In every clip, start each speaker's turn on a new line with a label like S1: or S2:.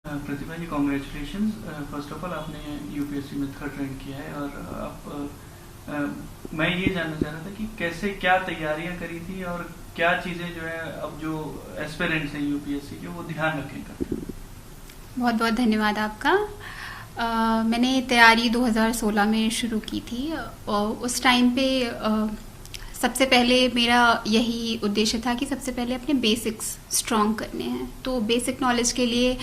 S1: Pratibha ji, congratulation. First of all आपने UPSC में 3rd rank किया है और आप मैं ये जानना चाह रहा था कि कैसे क्या तैयारियां करी थी और क्या चीज़ें जो है अब जो एस्पिरेंट्स हैं यूपीएससी के वो ध्यान रखें।
S2: बहुत बहुत धन्यवाद आपका। मैंने तैयारी 2016 में शुरू की थी और उस टाइम पे सबसे पहले मेरा यही उद्देश्य था कि सबसे पहले अपने बेसिक्स स्ट्रॉन्ग करने हैं। तो बेसिक नॉलेज के लिए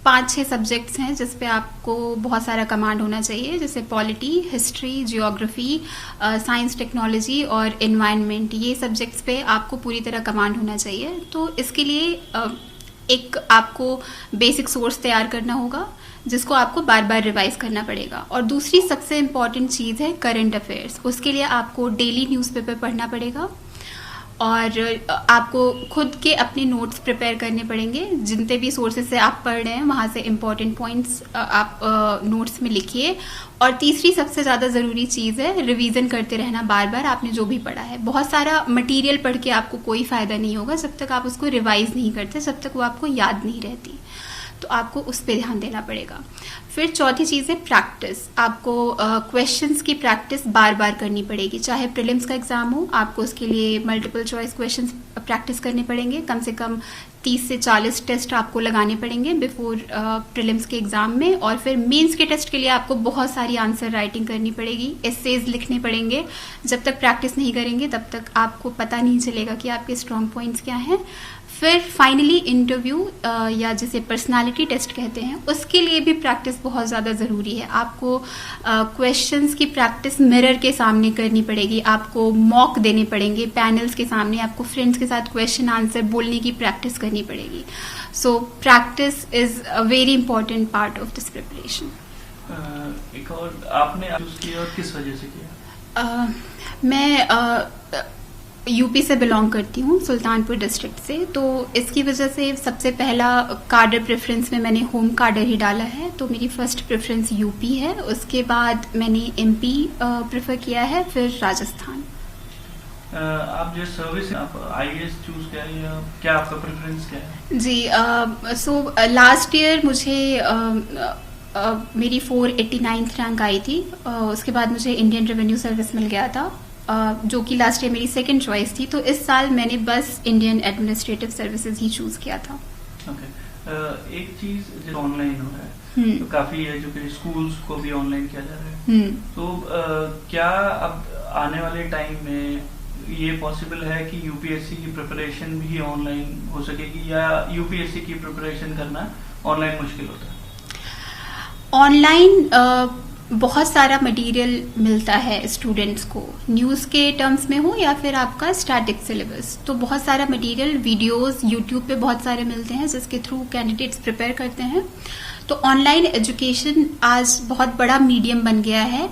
S2: 5-6 सब्जेक्ट्स हैं जिस पे आपको बहुत सारा कमांड होना चाहिए, जैसे polity, history, geography, science, technology और एनवायरनमेंट। ये सब्जेक्ट्स पे आपको पूरी तरह कमांड होना चाहिए। तो इसके लिए एक आपको बेसिक सोर्स तैयार करना होगा जिसको आपको बार बार रिवाइज करना पड़ेगा। और दूसरी सबसे इम्पॉर्टेंट चीज़ है करंट अफेयर्स। उसके लिए आपको डेली न्यूज़पेपर पढ़ना पड़ेगा और आपको खुद के अपने नोट्स प्रिपेयर करने पड़ेंगे। जितने भी सोर्सेज से आप पढ़ रहे हैं वहाँ से इम्पॉर्टेंट पॉइंट्स आप नोट्स में लिखिए। और तीसरी सबसे ज़्यादा ज़रूरी चीज़ है रिवीजन करते रहना बार बार आपने जो भी पढ़ा है। बहुत सारा मटेरियल पढ़ के आपको कोई फ़ायदा नहीं होगा जब तक आप उसको रिवाइज नहीं करते, जब तक वो आपको याद नहीं रहती। तो आपको उस पर ध्यान देना पड़ेगा। फिर चौथी चीज़ है प्रैक्टिस। आपको क्वेश्चंस की प्रैक्टिस बार बार करनी पड़ेगी। चाहे प्रीलिम्स का एग्जाम हो, आपको उसके लिए मल्टीपल चॉइस क्वेश्चंस प्रैक्टिस करने पड़ेंगे। कम से कम 30 से 40 टेस्ट आपको लगाने पड़ेंगे बिफोर प्रीलिम्स के एग्जाम में। और फिर मेंस के टेस्ट के लिए आपको बहुत सारी आंसर राइटिंग करनी पड़ेगी, एसेज लिखने पड़ेंगे। जब तक प्रैक्टिस नहीं करेंगे तब तक आपको पता नहीं चलेगा कि आपके स्ट्रॉन्ग पॉइंट्स क्या हैं। फिर फाइनली इंटरव्यू या जिसे पर्सनालिटी टेस्ट कहते हैं, उसके लिए भी प्रैक्टिस बहुत ज़्यादा ज़रूरी है। आपको क्वेश्चंस की प्रैक्टिस मिरर के सामने करनी पड़ेगी, आपको मॉक देने पड़ेंगे पैनल्स के सामने, आपको फ्रेंड्स के साथ क्वेश्चन आंसर बोलने की प्रैक्टिस करनी पड़ेगी। So practice is a very important part of this preparation.
S1: एक और आपने चूज किया और किस वजह से किया?
S2: मैं यूपी से बिलोंग करती हूँ, सुल्तानपुर डिस्ट्रिक्ट से। तो इसकी वजह से सबसे पहला कार्डर प्रेफरेंस में मैंने होम कार्डर ही डाला है। तो मेरी फर्स्ट प्रेफरेंस यूपी है, उसके बाद मैंने एमपी प्रेफर किया है, फिर राजस्थान।
S1: आप जो सर्विस आप आईएएस चूज किया या क्या आपका प्रेफरेंस क्या है?
S2: जी, सो लास्ट ईयर मुझे मेरी 489th रैंक आई थी। उसके बाद मुझे इंडियन रेवेन्यू सर्विस मिल गया था, जो कि लास्ट ईयर मेरी सेकंड चॉइस थी। तो इस साल मैंने बस इंडियन एडमिनिस्ट्रेटिव सर्विसेज ही चूज किया था।
S1: ओके। एक चीज जो ऑनलाइन हो रहा है, तो काफी एजुकेशन स्कूल्स को भी ऑनलाइन किया जा रहा है, तो क्या अब आने वाले टाइम में ये पॉसिबल है कि यूपीएससी की प्रिपरेशन भी ऑनलाइन हो सकेगी या यूपीएससी की प्रिपरेशन करना ऑनलाइन मुश्किल होता है?
S2: ऑनलाइन बहुत सारा मटेरियल मिलता है स्टूडेंट्स को, न्यूज़ के टर्म्स में हो या फिर आपका स्टैटिक सिलेबस। तो बहुत सारा मटेरियल वीडियोस यूट्यूब पे बहुत सारे मिलते हैं जिसके थ्रू कैंडिडेट्स प्रिपेयर करते हैं। तो ऑनलाइन एजुकेशन आज बहुत बड़ा मीडियम बन गया है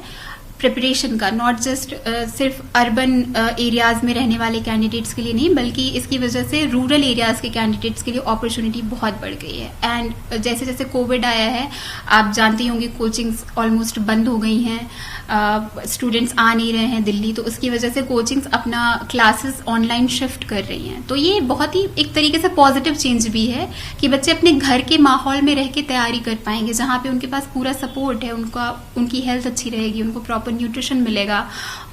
S2: प्रिपरेशन का, नॉट जस्ट सिर्फ अर्बन एरियाज में रहने वाले कैंडिडेट्स के लिए नहीं, बल्कि इसकी वजह से रूरल एरियाज के कैंडिडेट्स के लिए अपॉर्चुनिटी बहुत बढ़ गई है। एंड जैसे जैसे कोविड आया है, आप जानते होंगे कोचिंग्स ऑलमोस्ट बंद हो गई हैं, स्टूडेंट्स आ नहीं रहे हैं दिल्ली, तो उसकी वजह से कोचिंग्स अपना क्लासेस ऑनलाइन शिफ्ट कर रही हैं। तो ये बहुत ही एक तरीके से पॉजिटिव चेंज भी है कि बच्चे अपने घर के माहौल में रह के तैयारी कर पाएंगे, जहाँ पे उनके पास पूरा सपोर्ट है, उनकी हेल्थ अच्छी रहेगी, उनको प्रॉपर न्यूट्रिशन मिलेगा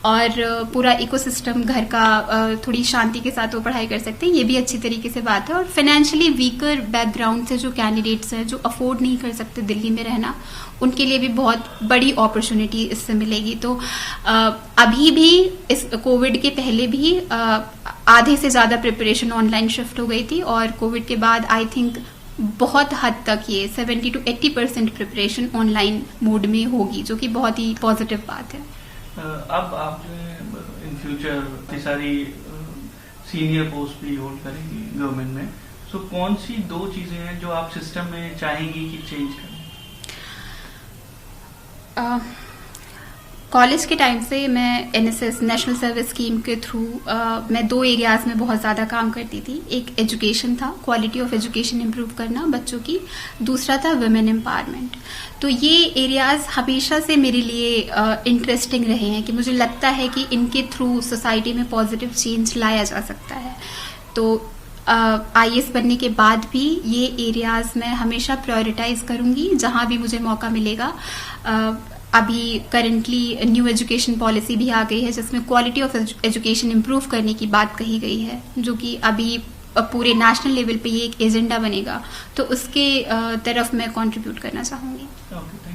S2: और पूरा इकोसिस्टम घर का थोड़ी शांति के साथ वो पढ़ाई कर सकते हैं। ये भी अच्छी तरीके से बात है। और फाइनेंशियली वीकर बैकग्राउंड से जो कैंडिडेट्स हैं, जो अफोर्ड नहीं कर सकते दिल्ली में रहना, उनके लिए भी बहुत बड़ी अपॉर्चुनिटी इससे मिलेगी। तो अभी भी इस कोविड के पहले भी आधे से ज़्यादा प्रिपरेशन ऑनलाइन शिफ्ट हो गई थी और कोविड के बाद आई थिंक बहुत हद तक ये 70 to 80% प्रिपरेशन ऑनलाइन मोड में होगी, जो कि बहुत ही पॉजिटिव बात है।
S1: अब आप जो है इन फ्यूचर सारी सीनियर पोस्ट भी होल्ड करेंगी गवर्नमेंट में, सो कौन सी 2 चीजें हैं जो आप सिस्टम में चाहेंगी कि चेंज करें?
S2: कॉलेज के टाइम से मैं एनएसएस नेशनल सर्विस स्कीम के थ्रू मैं 2 एरियाज में बहुत ज़्यादा काम करती थी। एक एजुकेशन था, क्वालिटी ऑफ एजुकेशन इम्प्रूव करना बच्चों की, दूसरा था वुमेन एम्पावरमेंट। तो ये एरियाज हमेशा से मेरे लिए इंटरेस्टिंग रहे हैं कि मुझे लगता है कि इनके थ्रू सोसाइटी में पॉजिटिव चेंज लाया जा सकता है। तो IAS बनने के बाद भी ये एरियाज मैं हमेशा प्रायोरिटाइज करूंगी जहां भी मुझे मौका मिलेगा। अभी करंटली न्यू एजुकेशन पॉलिसी भी आ गई है जिसमें क्वालिटी ऑफ एजुकेशन इम्प्रूव करने की बात कही गई है, जो कि अभी पूरे नेशनल लेवल पे ये एक एजेंडा बनेगा, तो उसके तरफ मैं कंट्रीब्यूट करना चाहूंगी।
S1: ओके।